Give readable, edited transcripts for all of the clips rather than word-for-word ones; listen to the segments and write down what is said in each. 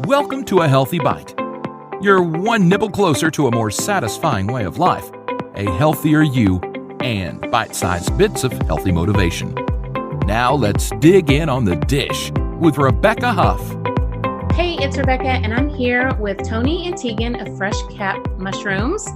Welcome to A Healthy Bite. You're one nibble closer to a more satisfying way of life, a healthier you, and bite-sized bits of healthy motivation. Now let's dig in on the dish with Rebecca Huff. Hey, it's Rebecca, and I'm here with Tony and Tegan of Fresh Cap Mushrooms.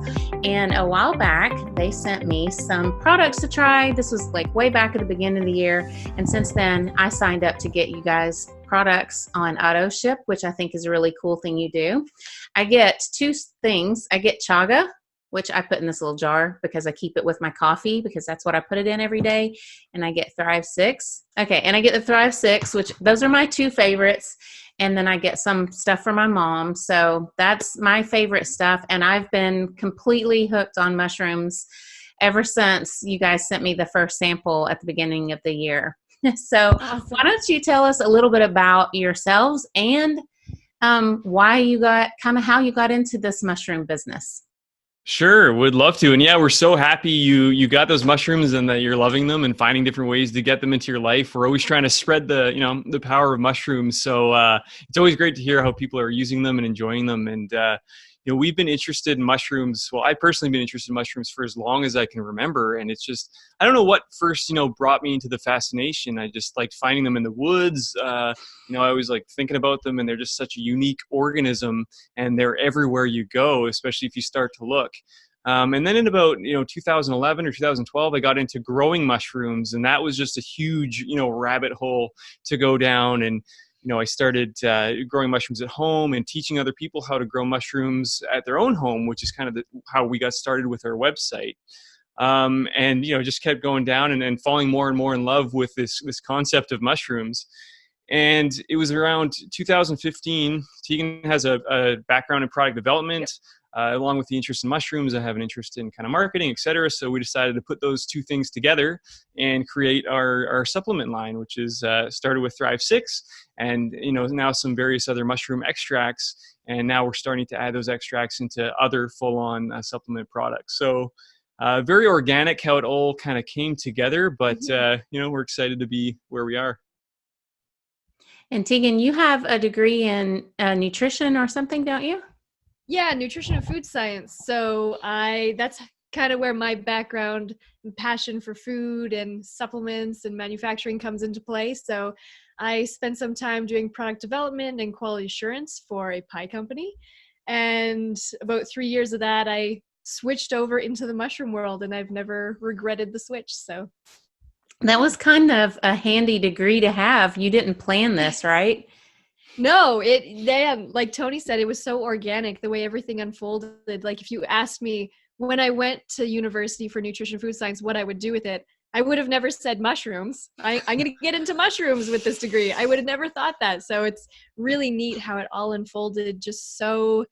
And a while back, they sent me some products to try. This was like way back at the beginning of the year. And since then, I signed up to get you guys products on auto ship, which I think is a really cool thing you do. I get two things. I get chaga, which I put in this little jar because I keep it with my coffee because that's what I put it in every day. And I get Thrive 6. Okay, and I get the Thrive 6, which those are my two favorites. And then I get some stuff for my mom. So that's my favorite stuff. And I've been completely hooked on mushrooms ever since you guys sent me the first sample at the beginning of the year. So awesome. Why don't you tell us a little bit about yourselves and why you got, kind of how you got into this mushroom business? Sure, would love to. And yeah, we're so happy you got those mushrooms and that you're loving them and finding different ways to get them into your life. We're always trying to spread the power of mushrooms. So it's always great to hear how people are using them and enjoying them. And we've been interested in mushrooms. Well, I personally been interested in mushrooms for as long as I can remember. And it's just, I don't know what first, brought me into the fascination. I just liked finding them in the woods. I always like thinking about them, and they're just such a unique organism, and they're everywhere you go, especially if you start to look. And then in about, 2011 or 2012, I got into growing mushrooms, and that was just a huge, rabbit hole to go down. And I started growing mushrooms at home and teaching other people how to grow mushrooms at their own home, which is kind of how we got started with our website. Just kept going down and falling more and more in love with this concept of mushrooms. And it was around 2015. Tegan has a background in product development. Yep. Along with the interest in mushrooms, I have an interest in kind of marketing, et cetera. So we decided to put those two things together and create our supplement line, which is started with Thrive 6 and, now some various other mushroom extracts. And now we're starting to add those extracts into other full-on supplement products. So very organic how it all kind of came together, but, we're excited to be where we are. And Tegan, you have a degree in nutrition or something, don't you? Yeah, nutrition and food science. So that's kind of where my background and passion for food and supplements and manufacturing comes into play. So I spent some time doing product development and quality assurance for a pie company. And about 3 years of that, I switched over into the mushroom world, and I've never regretted the switch. So that was kind of a handy degree to have. You didn't plan this, right? No, like Tony said, it was so organic the way everything unfolded. Like if you asked me when I went to university for nutrition food science what I would do with it, I would have never said mushrooms. I'm going to get into mushrooms with this degree. I would have never thought that. So it's really neat how it all unfolded just so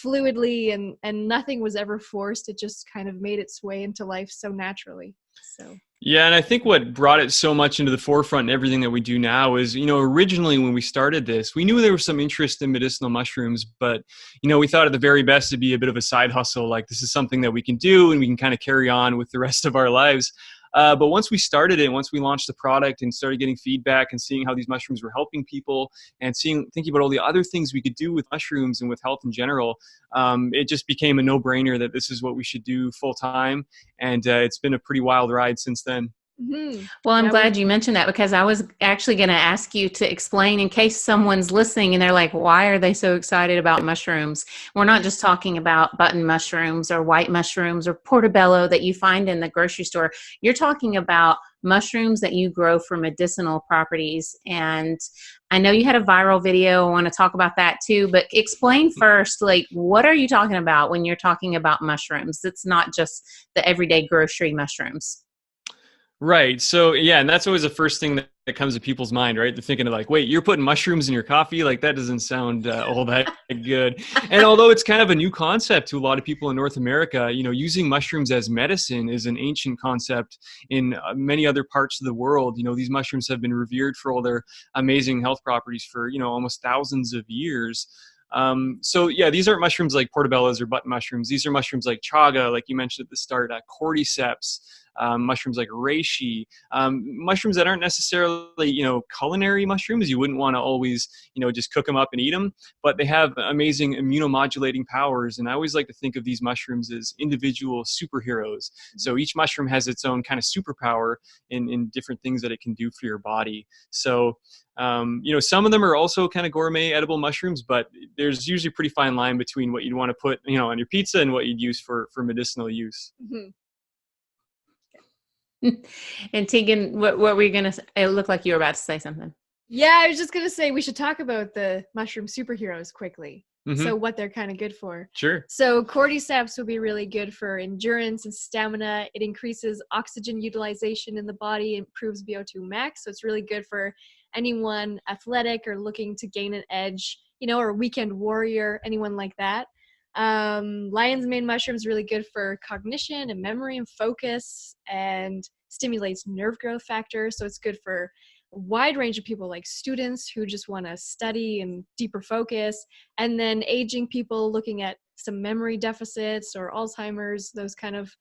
fluidly, and nothing was ever forced. It just kind of made its way into life so naturally. So. Yeah, and I think what brought it so much into the forefront and everything that we do now is, originally when we started this, we knew there was some interest in medicinal mushrooms, but, we thought at the very best it'd be a bit of a side hustle. Like this is something that we can do and we can kind of carry on with the rest of our lives. But once we started it, once we launched the product and started getting feedback and seeing how these mushrooms were helping people and thinking about all the other things we could do with mushrooms and with health in general, it just became a no-brainer that this is what we should do full time. And it's been a pretty wild ride since then. Mm-hmm. Well, I'm glad you mentioned that because I was actually going to ask you to explain in case someone's listening and they're like, why are they so excited about mushrooms? We're not just talking about button mushrooms or white mushrooms or portobello that you find in the grocery store. You're talking about mushrooms that you grow for medicinal properties. And I know you had a viral video. I want to talk about that too, but explain first, like, what are you talking about when you're talking about mushrooms? It's not just the everyday grocery mushrooms. Right. So yeah, and that's always the first thing that comes to people's mind, right? They're thinking of like, wait, you're putting mushrooms in your coffee? Like that doesn't sound all that good. And although it's kind of a new concept to a lot of people in North America, using mushrooms as medicine is an ancient concept in many other parts of the world. These mushrooms have been revered for all their amazing health properties for, almost thousands of years. So yeah, these aren't mushrooms like portobellos or button mushrooms. These are mushrooms like chaga, like you mentioned at the start, cordyceps, mushrooms like reishi, mushrooms that aren't necessarily, culinary mushrooms. You wouldn't want to always, just cook them up and eat them, but they have amazing immunomodulating powers. And I always like to think of these mushrooms as individual superheroes. So each mushroom has its own kind of superpower in different things that it can do for your body. So, some of them are also kind of gourmet edible mushrooms, but there's usually a pretty fine line between what you'd want to put, on your pizza and what you'd use for medicinal use. And Tegan, what were you going to say? It looked like you were about to say something. Yeah, I was just going to say we should talk about the mushroom superheroes quickly. Mm-hmm. So what they're kind of good for. Sure. So Cordyceps will be really good for endurance and stamina. It increases oxygen utilization in the body, improves VO2 max. So it's really good for anyone athletic or looking to gain an edge, or a weekend warrior, anyone like that. Lion's mane mushroom is really good for cognition and memory and focus, and stimulates nerve growth factor. So it's good for a wide range of people, like students who just want to study and deeper focus, and then aging people looking at some memory deficits or Alzheimer's, those kind of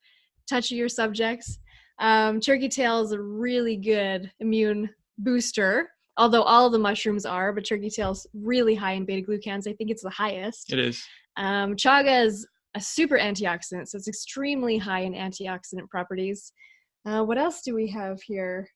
touchier subjects. Turkey tail is a really good immune booster, although all of the mushrooms are, but turkey tail is really high in beta glucans. I think it's the highest. It is. Chaga is a super antioxidant, so it's extremely high in antioxidant properties. What else do we have here?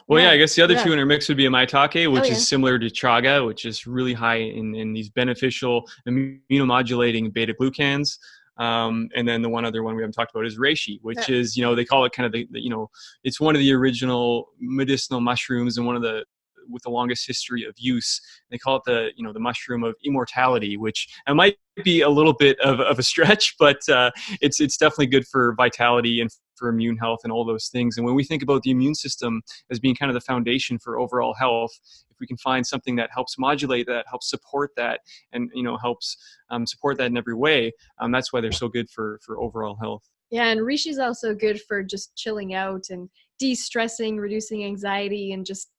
Well, I guess the other two in our mix would be a maitake, which is similar to chaga, which is really high in these beneficial immunomodulating beta glucans. And then the one other one we haven't talked about is reishi, which is, they call it kind of it's one of the original medicinal mushrooms and with the longest history of use. They call it the mushroom of immortality, which it might be a little bit of a stretch, but it's definitely good for vitality and for immune health and all those things. And when we think about the immune system as being kind of the foundation for overall health, if we can find something that helps modulate that, helps support that, and helps support that in every way, that's why they're so good for overall health. Yeah, and reishi is also good for just chilling out and de-stressing, reducing anxiety, and just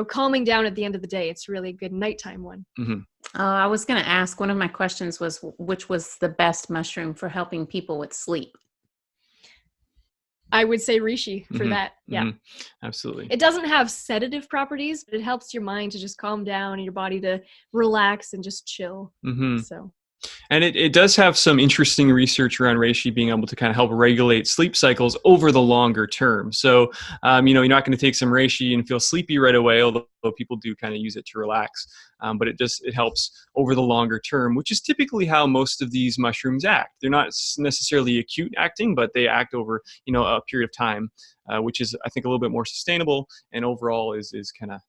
calming down at the end of the day. It's really a good nighttime one. Mm-hmm. I was going to ask, one of my questions was, which was the best mushroom for helping people with sleep? I would say reishi for that. Yeah, absolutely. It doesn't have sedative properties, but it helps your mind to just calm down and your body to relax and just chill. So. And it does have some interesting research around reishi being able to kind of help regulate sleep cycles over the longer term. So, you're not going to take some reishi and feel sleepy right away, although people do kind of use it to relax. But it helps over the longer term, which is typically how most of these mushrooms act. They're not necessarily acute acting, but they act over, a period of time, which is, I think, a little bit more sustainable and overall is kind of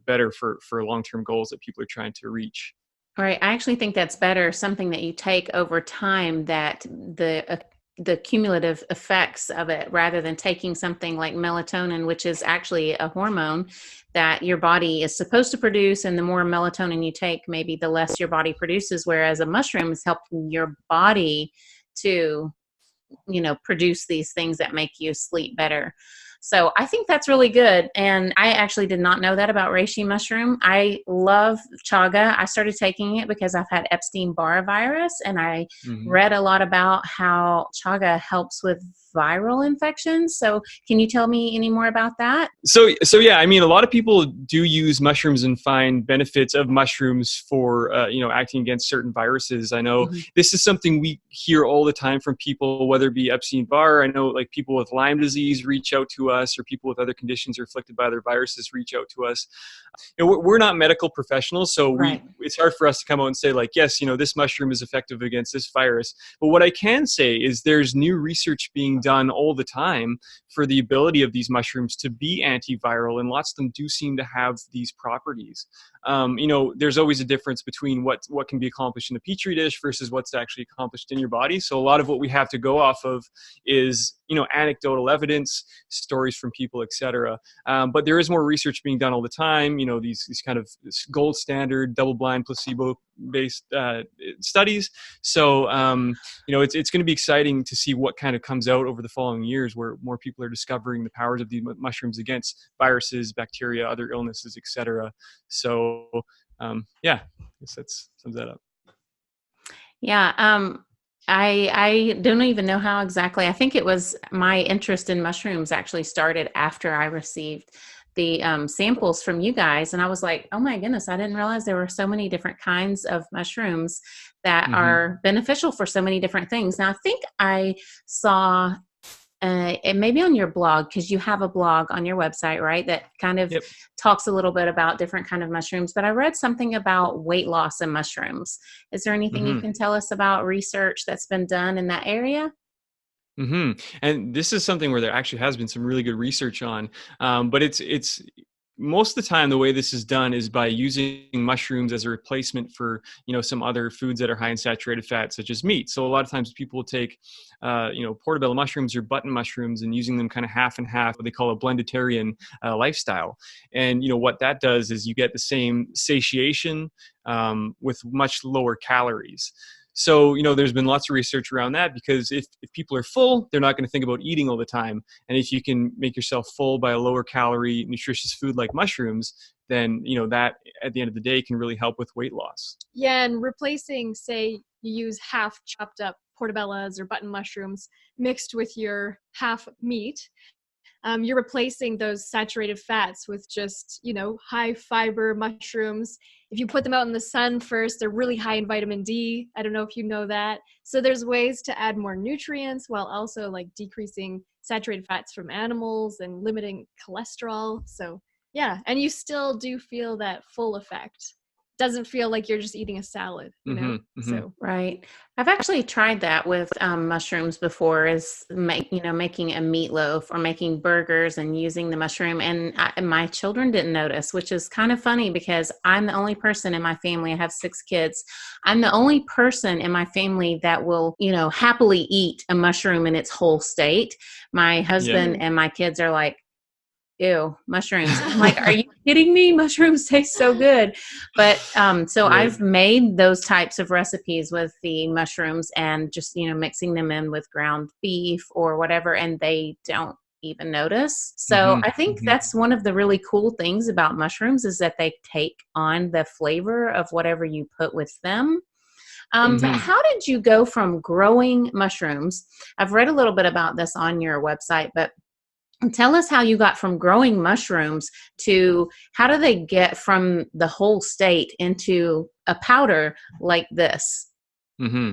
better for long-term goals that people are trying to reach. Right. I actually think that's better, something that you take over time, that the cumulative effects of it, rather than taking something like melatonin, which is actually a hormone that your body is supposed to produce. And the more melatonin you take, maybe the less your body produces. Whereas a mushroom is helping your body to, produce these things that make you sleep better. So I think that's really good. And I actually did not know that about reishi mushroom. I love chaga. I started taking it because I've had Epstein-Barr virus, and I read a lot about how chaga helps with viral infections. So can you tell me any more about that? So yeah, a lot of people do use mushrooms and find benefits of mushrooms for, acting against certain viruses. I know this is something we hear all the time from people, whether it be Epstein-Barr. I know like people with Lyme disease reach out to us, or people with other conditions or afflicted by other viruses reach out to us. We're not medical professionals, so it's hard for us to come out and say like, yes, this mushroom is effective against this virus. But what I can say is there's new research being done all the time for the ability of these mushrooms to be antiviral, and lots of them do seem to have these properties. There's always a difference between what can be accomplished in a petri dish versus what's actually accomplished in your body. So a lot of what we have to go off of is anecdotal evidence, stories from people, etc. But there is more research being done all the time. These kind of gold standard, double-blind, placebo-based studies. So it's going to be exciting to see what kind of comes out over the following years, where more people are discovering the powers of these mushrooms against viruses, bacteria, other illnesses, etc. So I guess that sums that up. Yeah. I don't even know how exactly. I think it was my interest in mushrooms actually started after I received the samples from you guys. And I was like, oh my goodness, I didn't realize there were so many different kinds of mushrooms that Hmm. are beneficial for so many different things. Now, I think I saw and maybe on your blog, because you have a blog on your website, right, that kind of Yep. talks a little bit about different kind of mushrooms. But I read something about weight loss and mushrooms. Is there anything you Hmm. can tell us about research that's been done in that area? Hmm. And this is something where there actually has been some really good research on, but it's most of the time the way this is done is by using mushrooms as a replacement for some other foods that are high in saturated fat, such as meat. So a lot of times people will take portobello mushrooms or button mushrooms and using them kind of half and half, what they call a blenditarian lifestyle. And what that does is you get the same satiation with much lower calories. So, there's been lots of research around that, because if people are full, they're not going to think about eating all the time. And if you can make yourself full by a lower calorie, nutritious food like mushrooms, then, that at the end of the day can really help with weight loss. Yeah, and replacing, say, you use half chopped up portobellos or button mushrooms mixed with your half meat. You're replacing those saturated fats with just, high fiber mushrooms. If you put them out in the sun first, they're really high in vitamin D. I don't know if you know that. So there's ways to add more nutrients while also like decreasing saturated fats from animals and limiting cholesterol. So yeah, and you still do feel that full effect. Doesn't feel like you're just eating a salad, Hmm. Hmm. So Right. I've actually tried that with mushrooms before, is making a meatloaf or making burgers and using the mushroom. And my children didn't notice, which is kind of funny because I'm the only person in my family. I have 6 kids. I'm the only person in my family that will, happily eat a mushroom in its whole state. My Yeah. husband and my kids are like, ew, mushrooms. I'm like, are you kidding me? Mushrooms taste so good. But so Right. I've made those types of recipes with the mushrooms and just, mixing them in with ground beef or whatever, and they don't even notice. So Hmm. I think Hmm. that's one of the really cool things about mushrooms is that they take on the flavor of whatever you put with them. But Hmm. how did you go from growing mushrooms? I've read a little bit about this on your website, but tell us how you got from growing mushrooms to how do they get from the whole state into a powder like this? Hmm.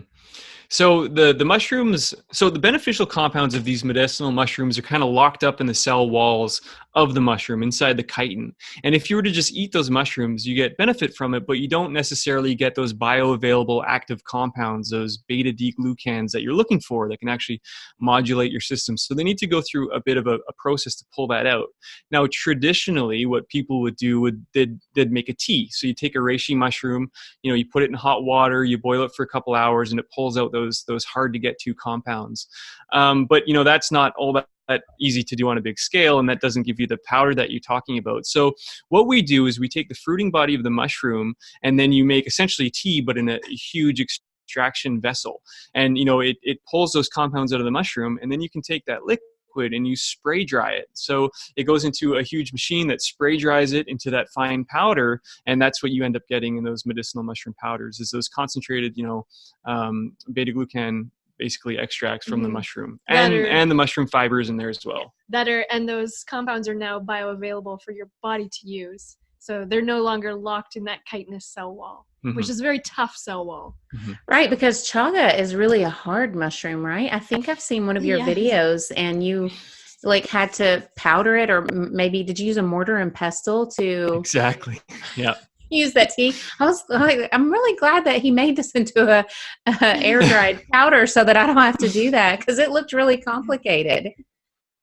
So the mushrooms, so the beneficial compounds of these medicinal mushrooms are kind of locked up in the cell walls of the mushroom inside the chitin. And if you were to just eat those mushrooms, you get benefit from it, but you don't necessarily get those bioavailable active compounds, those beta D glucans that you're looking for that can actually modulate your system. So they need to go through a bit of a process to pull that out. Now, traditionally, what people would do they'd make a tea. So you take a reishi mushroom, you put it in hot water, you boil it for a couple hours, and it pulls out those hard to get to compounds. But that's not all that easy to do on a big scale, and that doesn't give you the powder that you're talking about. So what we do is we take the fruiting body of the mushroom, and then you make essentially tea, but in a huge extraction vessel. And it pulls those compounds out of the mushroom, and then you can take that liquid and you spray dry it. So it goes into a huge machine that spray dries it into that fine powder, and that's what you end up getting in those medicinal mushroom powders, is those concentrated, beta glucan basically extracts from the Mhm. mushroom, that and are and the mushroom fibers in there as well. and those compounds are now bioavailable for your body to use. So they're no longer locked in that chitinous cell wall, which Hmm. is a very tough cell wall. Hmm. Right, because chaga is really a hard mushroom, right? I think I've seen one of your Yes. videos and you like had to powder it, or maybe did you use a mortar and pestle to Exactly. Yeah. use that tea? I was like, I'm really glad that he made this into a air dried powder so that I don't have to do that because it looked really complicated.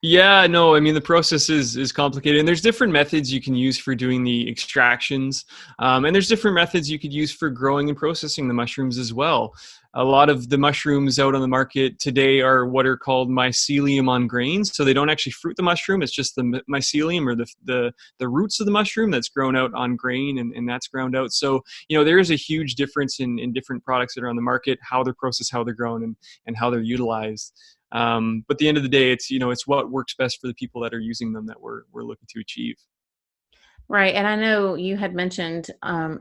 Yeah, no, I mean the process is complicated, and there's different methods you can use for doing the extractions, and there's different methods you could use for growing and processing the mushrooms as well. A lot of the mushrooms out on the market today are what are called mycelium on grains, so they don't actually fruit the mushroom; it's just the mycelium or the roots of the mushroom that's grown out on grain, and that's ground out. So there is a huge difference in different products that are on the market, how they're processed, how they're grown, and how they're utilized. But at the end of the day, it's what works best for the people that are using them that we're looking to achieve. Right. And I know you had mentioned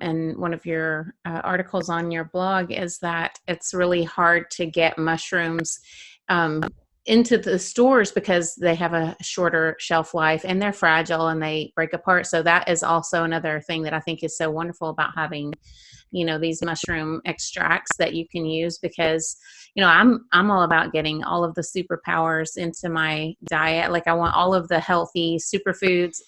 in one of your articles on your blog is that it's really hard to get mushrooms um, into the stores because they have a shorter shelf life and they're fragile and they break apart. So that is also another thing that I think is so wonderful about having, these mushroom extracts that you can use because, I'm all about getting all of the superpowers into my diet. Like I want all of the healthy superfoods,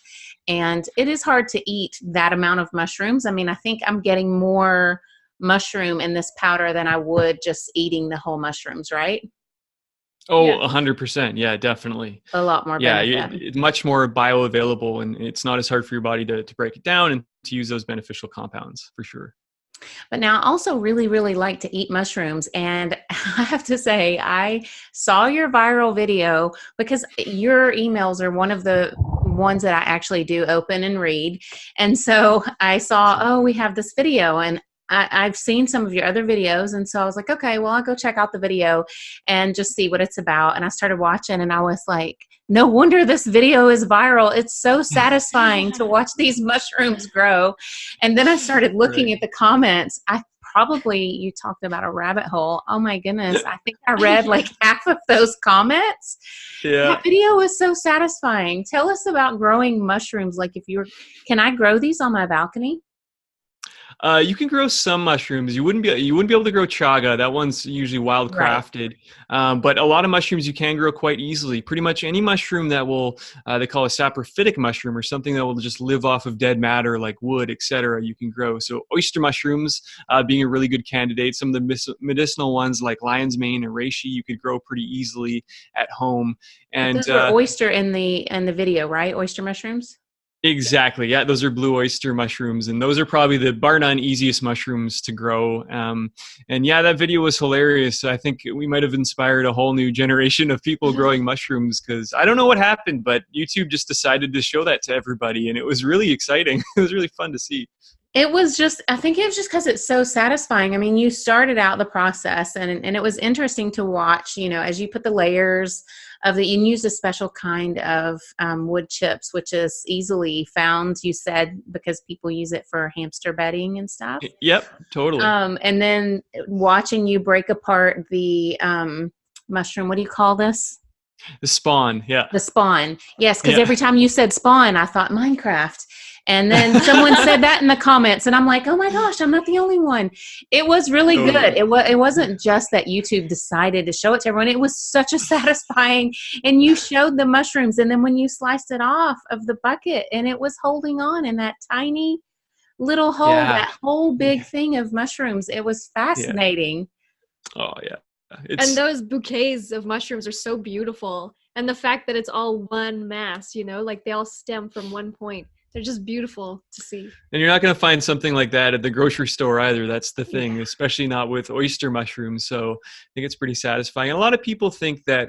and it is hard to eat that amount of mushrooms. I mean, I think I'm getting more mushroom in this powder than I would just eating the whole mushrooms, right? Oh, Yeah. 100%. Yeah, definitely. A lot more Yeah, benefit. it's much more bioavailable, and it's not as hard for your body to break it down and to use those beneficial compounds for sure. But now I also really, really like to eat mushrooms. And I have to say, I saw your viral video because your emails are one of the ones that I actually do open and read. And so I saw, Awesome. oh, we have this video. And I've seen some of your other videos. And so I was like, okay, well, I'll go check out the video and just see what it's about. And I started watching and I was like, no wonder this video is viral. It's so satisfying to watch these mushrooms grow. And then I started looking Right. at the comments. You talked about a rabbit hole. Oh my goodness. I think I read like half of those comments. Yeah. That video was so satisfying. Tell us about growing mushrooms. Like can I grow these on my balcony? You can grow some mushrooms. You wouldn't be able to grow chaga. That one's usually wild Right. crafted. But a lot of mushrooms you can grow quite easily. Pretty much any mushroom that will they call a saprophytic mushroom, or something that will just live off of dead matter like wood, etc. You can grow. So oyster mushrooms being a really good candidate. Some of the medicinal ones like lion's mane and reishi you could grow pretty easily at home. But And those were oyster in the video, right? Oyster mushrooms. exactly. Yeah, those are blue oyster mushrooms, and those are probably the bar none easiest mushrooms to grow. And yeah, that video was hilarious. I think we might have inspired a whole new generation of people growing mushrooms, because I don't know what happened, but YouTube just decided to show that to everybody, and it was really exciting. It was really fun to see. I think it was just because it's so satisfying. I mean, you started out the process and it was interesting to watch, as you put the layers you used a special kind of wood chips, which is easily found, you said, because people use it for hamster bedding and stuff. Yep, totally. And then watching you break apart the mushroom, what do you call this? The spawn, yeah. The spawn. Yes, because Yeah. every time you said spawn, I thought Minecraft. And then someone said that in the comments, and I'm like, oh my gosh, I'm not the only one. It was really Totally. good. It wasn't just that YouTube decided to show it to everyone. It was such a satisfying, and you showed the mushrooms, and then when you sliced it off of the bucket, and it was holding on in that tiny little hole, Yeah. that whole big thing of mushrooms. It was fascinating. Oh yeah. And those bouquets of mushrooms are so beautiful. And the fact that it's all one mass, like they all stem from one point. They're just beautiful to see. And you're not going to find something like that at the grocery store either. That's the thing, especially not with oyster mushrooms. So I think it's pretty satisfying. And a lot of people think that,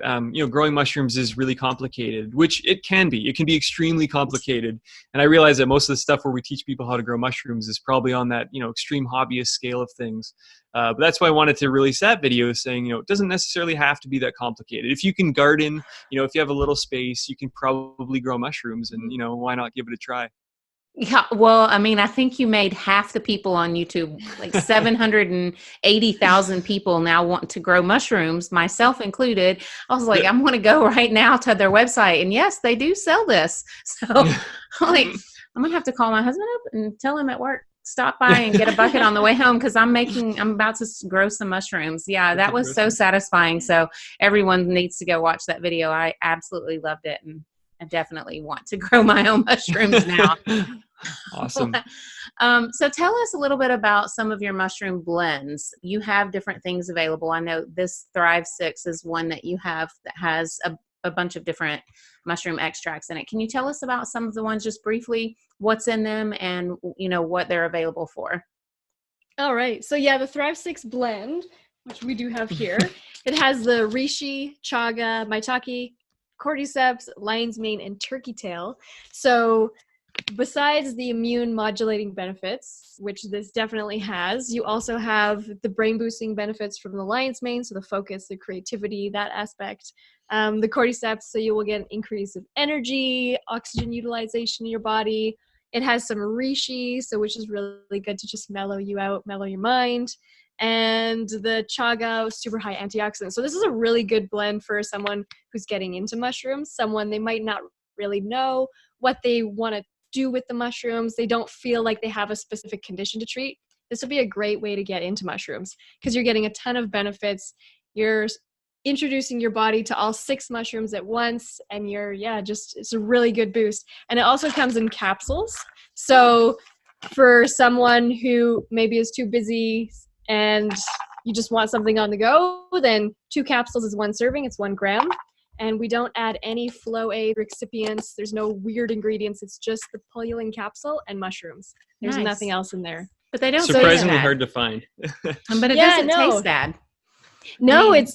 growing mushrooms is really complicated, which it can be. It can be extremely complicated. And I realize that most of the stuff where we teach people how to grow mushrooms is probably on that, extreme hobbyist scale of things. But that's why I wanted to release that video saying, it doesn't necessarily have to be that complicated. If you can garden, if you have a little space, you can probably grow mushrooms, and, why not give it a try? Yeah, well, I mean, I think you made half the people on YouTube, like 780,000 people now want to grow mushrooms, myself included. I was like, I'm going to go right now to their website. And yes, they do sell this. So I'm like, I'm going to have to call my husband up and tell him at work, stop by and get a bucket on the way home, because I'm about to grow some mushrooms. Yeah, that was so satisfying. So everyone needs to go watch that video. I absolutely loved it. And I definitely want to grow my own mushrooms now. Awesome. So tell us a little bit about some of your mushroom blends. You have different things available. I know this Thrive 6 is one that you have that has a bunch of different mushroom extracts in it. Can you tell us about some of the ones just briefly, what's in them and what they're available for? All right. So yeah, the Thrive 6 blend, which we do have here, it has the reishi, chaga, maitake, cordyceps, lion's mane, and turkey tail. So besides the immune modulating benefits, which this definitely has, you also have the brain boosting benefits from the lion's mane, so the focus, the creativity, that aspect. The cordyceps, so you will get an increase of energy, oxygen utilization in your body. It has some reishi, so which is really good to just mellow you out, mellow your mind. And the chaga, super high antioxidants. So this is a really good blend for someone who's getting into mushrooms, someone they might not really know what they want to do with the mushrooms. They don't feel like they have a specific condition to treat. This would be a great way to get into mushrooms because you're getting a ton of benefits. You're introducing your body to all 6 mushrooms at once, and it's a really good boost. And it also comes in capsules. So for someone who maybe is too busy and you just want something on the go, then 2 capsules is 1 serving. It's 1 gram. And we don't add any flow aid excipients. There's no weird ingredients. It's just the pullulan capsule and mushrooms. There's nothing else in there. But they don't surprisingly hard to find. But it doesn't taste bad. No, it's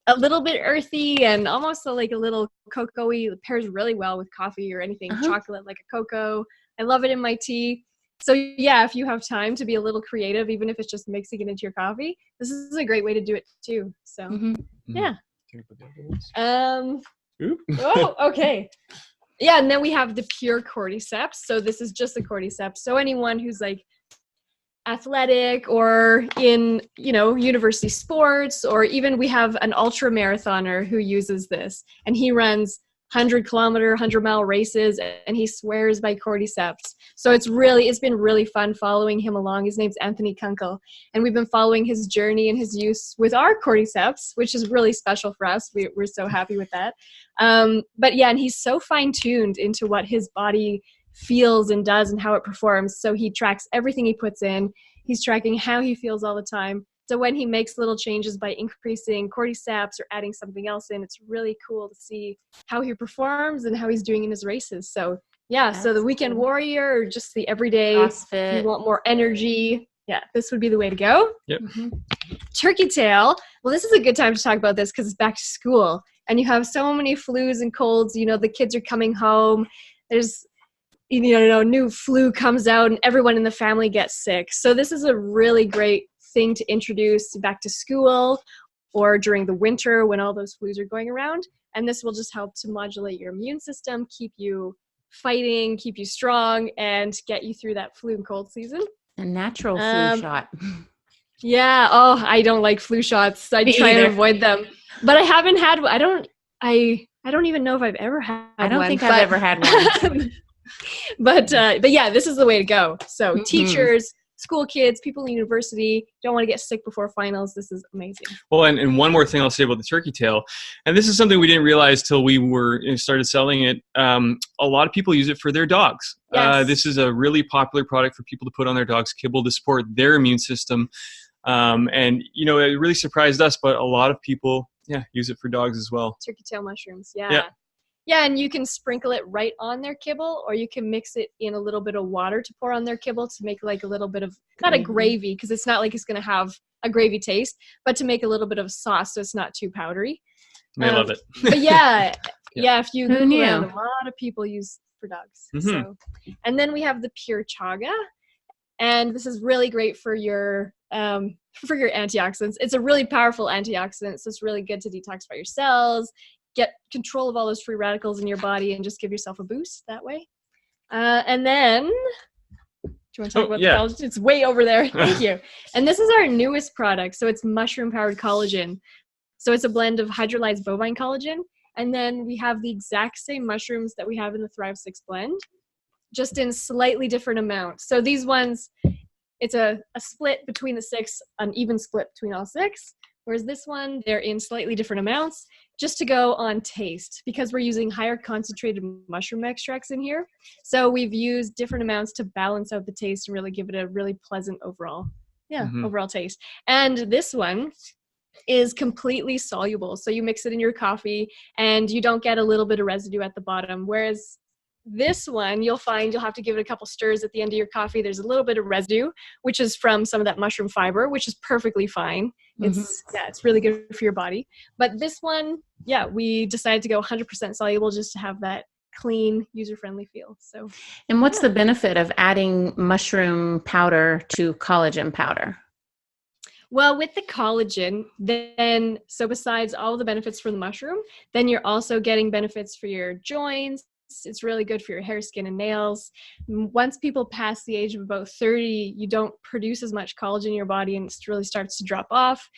a little bit earthy and almost like a little cocoa-y. It pairs really well with coffee or anything chocolate like a cocoa. I love it in my tea. So yeah, if you have time to be a little creative, even if it's just mixing it into your coffee, this is a great way to do it too. So yeah. Oh, okay. Yeah, and then we have the pure Cordyceps. So this is just the Cordyceps. So anyone who's like athletic or in, university sports, or even we have an ultra marathoner who uses this, and he runs 100-mile races, and he swears by Cordyceps. So it's been really fun following him along. His name's Anthony Kunkel, and we've been following his journey and his use with our Cordyceps, which is really special for us. We're so happy with that. But yeah, and he's so fine-tuned into what his body feels and does and how it performs. So he tracks everything he puts in. He's tracking how he feels all the time. So when he makes little changes by increasing Cordyceps or adding something else in, it's really cool to see how he performs and how he's doing in his races. So yeah, so the weekend warrior or just the everyday, CrossFit. You want more energy. Yeah, this would be the way to go. Yep. Turkey tail. Well, this is a good time to talk about this because it's back to school and you have so many flus and colds. The kids are coming home. There's new flu comes out and everyone in the family gets sick. So this is a really great thing to introduce back to school or during the winter when all those flus are going around. And this will just help to modulate your immune system, keep you fighting, keep you strong, and get you through that flu and cold season. A natural flu shot. Yeah. Oh, I don't like flu shots. I try and avoid them. But I haven't had. I don't even know if I've ever had one. I don't think I've ever had one. But yeah, this is the way to go. So teachers, school kids, people in university, don't want to get sick before finals. This is amazing. Well, and one more thing I'll say about the turkey tail, and this is something we didn't realize till we started selling it. A lot of people use it for their dogs. Yes. This is a really popular product for people to put on their dog's kibble to support their immune system. And it really surprised us, but a lot of people, use it for dogs as well. Turkey tail mushrooms. Yeah. Yeah, and you can sprinkle it right on their kibble, or you can mix it in a little bit of water to pour on their kibble to make like a little bit of, not a gravy, because it's not like it's going to have a gravy taste, but to make a little bit of sauce so it's not too powdery. I love it. But yeah, if you Who knew? a lot of people use for dogs. So, and then we have the pure chaga, and this is really great for your antioxidants. It's a really powerful antioxidant, so it's really good to detoxify your cells, get control of all those free radicals in your body, and just give yourself a boost that way. And then, do you want to talk about the collagen? It's way over there. Thank you. And this is our newest product. So it's mushroom-powered collagen. So it's a blend of hydrolyzed bovine collagen. And then we have the exact same mushrooms that we have in the Thrive 6 blend, just in slightly different amounts. So these ones, it's a split between the 6, an even split between all 6. Whereas this one, they're in slightly different amounts just to go on taste because we're using higher concentrated mushroom extracts in here. So we've used different amounts to balance out the taste and really give it a really pleasant overall taste. And this one is completely soluble. So you mix it in your coffee and you don't get a little bit of residue at the bottom. Whereas this one, you'll find you'll have to give it a couple stirs at the end of your coffee. There's a little bit of residue, which is from some of that mushroom fiber, which is perfectly fine. It's really good for your body. But this one, we decided to go 100% soluble just to have that clean, user-friendly feel. So, and what's the benefit of adding mushroom powder to collagen powder? Well, with the collagen, then, so besides all the benefits from the mushroom, then you're also getting benefits for your joints, It's really good for your hair, skin, and nails. Once people pass the age of about 30, you don't produce as much collagen in your body, and it really starts to drop off.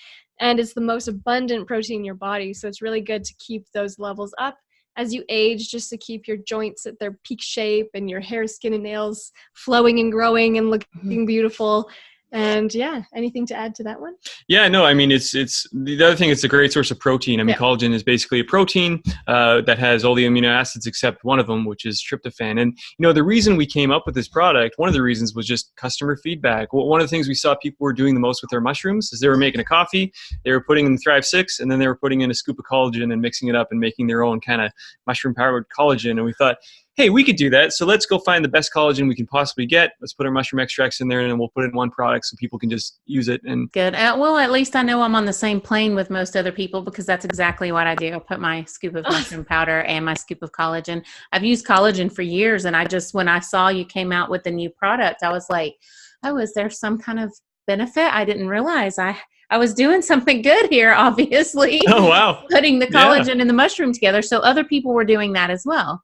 And it's the most abundant protein in your body, so it's really good to keep those levels up as you age, just to keep your joints at their peak shape and your hair, skin, and nails flowing and growing and looking beautiful. And yeah, anything to add to that one? Yeah, no, I mean, it's the other thing, it's a great source of protein. I mean, collagen is basically a protein that has all the amino acids except one of them, which is tryptophan. And, the reason we came up with this product, one of the reasons was just customer feedback. Well, one of the things we saw people were doing the most with their mushrooms is they were making a coffee, they were putting in Thrive 6, and then they were putting in a scoop of collagen and mixing it up and making their own kind of mushroom-powered collagen. And we thought, hey, we could do that. So let's go find the best collagen we can possibly get. Let's put our mushroom extracts in there, and then we'll put it in one product so people can just use it. And good. Well, at least I know I'm on the same plane with most other people, because that's exactly what I do. I put my scoop of mushroom powder and my scoop of collagen. I've used collagen for years, and when I saw you came out with the new product, I was like, oh, is there some kind of benefit? I didn't realize I was doing something good here, obviously. Oh, wow. Putting the collagen and the mushroom together. So other people were doing that as well.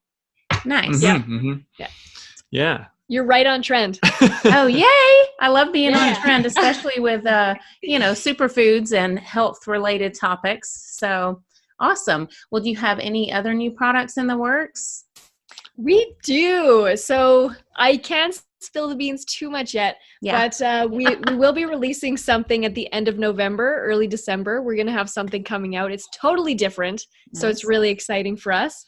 Nice. Yeah. You're right on trend. Oh, yay. I love being on trend, especially with, superfoods and health related topics. So awesome. Well, do you have any other new products in the works? We do. So I can't spill the beans too much yet, but we will be releasing something at the end of November, early December. We're going to have something coming out. It's totally different. Nice. So it's really exciting for us.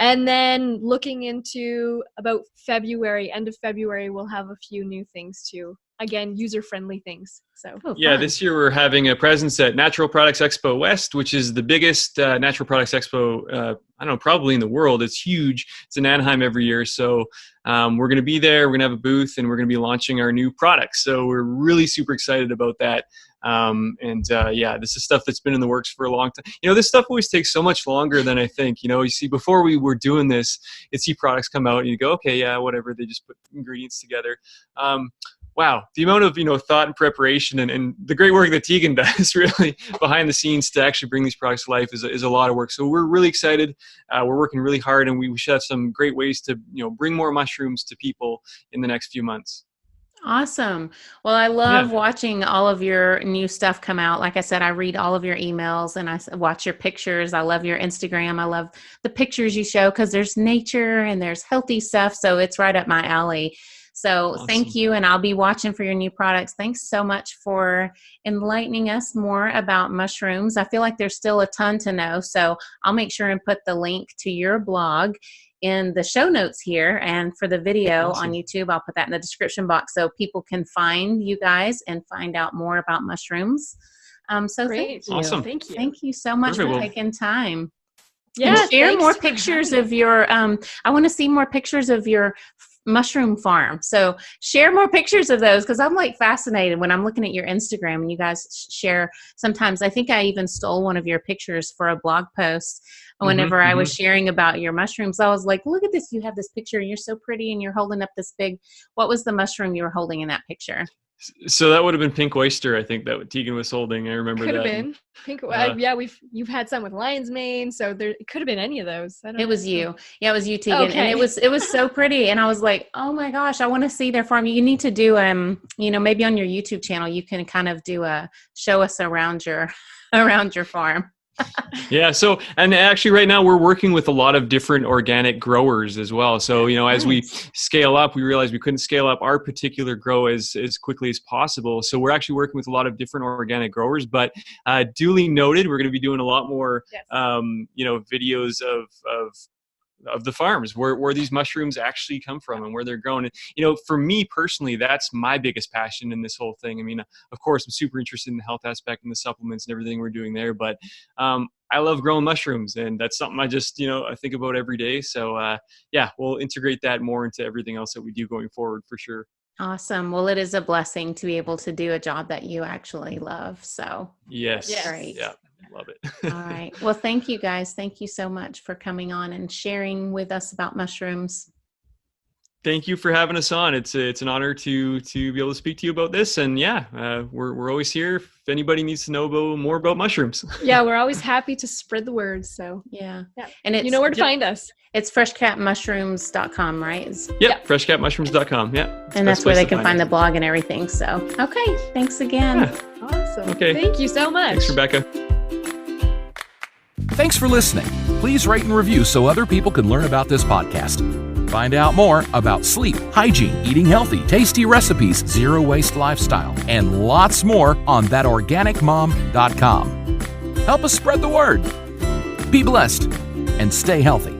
And then looking into about February, end of February, we'll have a few new things too. Again, user-friendly things. So this year we're having a presence at Natural Products Expo West, which is the biggest natural products expo, probably in the world. It's huge. It's in Anaheim every year. So we're going to be there. We're going to have a booth, and we're going to be launching our new products. So we're really super excited about that. This is stuff that's been in the works for a long time. This stuff always takes so much longer than I think. You see, before we were doing this, you'd see products come out and you go, okay, yeah, whatever. They just put ingredients together. Wow, the amount of thought and preparation and the great work that Tegan does really behind the scenes to actually bring these products to life is a lot of work. So we're really excited. We're working really hard, and we should have some great ways to bring more mushrooms to people in the next few months. Awesome. Well, I love watching all of your new stuff come out. Like I said, I read all of your emails and I watch your pictures. I love your Instagram. I love the pictures you show, because there's nature and there's healthy stuff. So it's right up my alley. So awesome. Thank you. And I'll be watching for your new products. Thanks so much for enlightening us more about mushrooms. I feel like there's still a ton to know. So I'll make sure and put the link to your blog in the show notes here. And for the video on YouTube, I'll put that in the description box so people can find you guys and find out more about mushrooms. So great. Thank you. Awesome. Thank you. Thank you so much for taking time. Yeah. And share more pictures of your, I want to see more pictures of your mushroom farm. So share more pictures of those, because I'm like fascinated when I'm looking at your Instagram and you guys share. Sometimes I think I even stole one of your pictures for a blog post whenever I was sharing about your mushrooms. I was like, look at this, you have this picture and you're so pretty and you're holding up this big, what was the mushroom you were holding in that picture? So that would have been pink oyster, I think, that Tegan was holding. I remember that. Could have been pink. You've had some with lion's mane, so it could have been any of those. It was you. Yeah, it was you, Tegan, and it was so pretty. And I was like, oh my gosh, I want to see their farm. You need to do maybe on your YouTube channel you can kind of do show us around your farm. Yeah. So, and actually right now we're working with a lot of different organic growers as well. So, as we scale up, we realized we couldn't scale up our particular grow as quickly as possible. So we're actually working with a lot of different organic growers, but duly noted, we're going to be doing a lot more, videos of the farms where these mushrooms actually come from and where they're grown. And, for me personally, that's my biggest passion in this whole thing. I mean, of course, I'm super interested in the health aspect and the supplements and everything we're doing there, but I love growing mushrooms, and that's something I just, I think about every day. So we'll integrate that more into everything else that we do going forward for sure. Awesome. Well, it is a blessing to be able to do a job that you actually love. So yes. Great. Yeah. Love it. All right. Well, thank you guys. Thank you so much for coming on and sharing with us about mushrooms. Thank you for having us on. It's an honor to be able to speak to you about this. And we're always here if anybody needs to know more about mushrooms. Yeah, we're always happy to spread the word. So yeah. And you know where to find us. It's freshcapmushrooms.com, right? Freshcapmushrooms.com. Yeah. And that's where they can find the blog and everything. So, okay. Thanks again. Yeah. Awesome. Okay. Thank you so much. Thanks, Rebecca. Thanks for listening. Please rate and review so other people can learn about this podcast. Find out more about sleep, hygiene, eating healthy, tasty recipes, zero waste lifestyle, and lots more on ThatOrganicMom.com. Help us spread the word. Be blessed and stay healthy.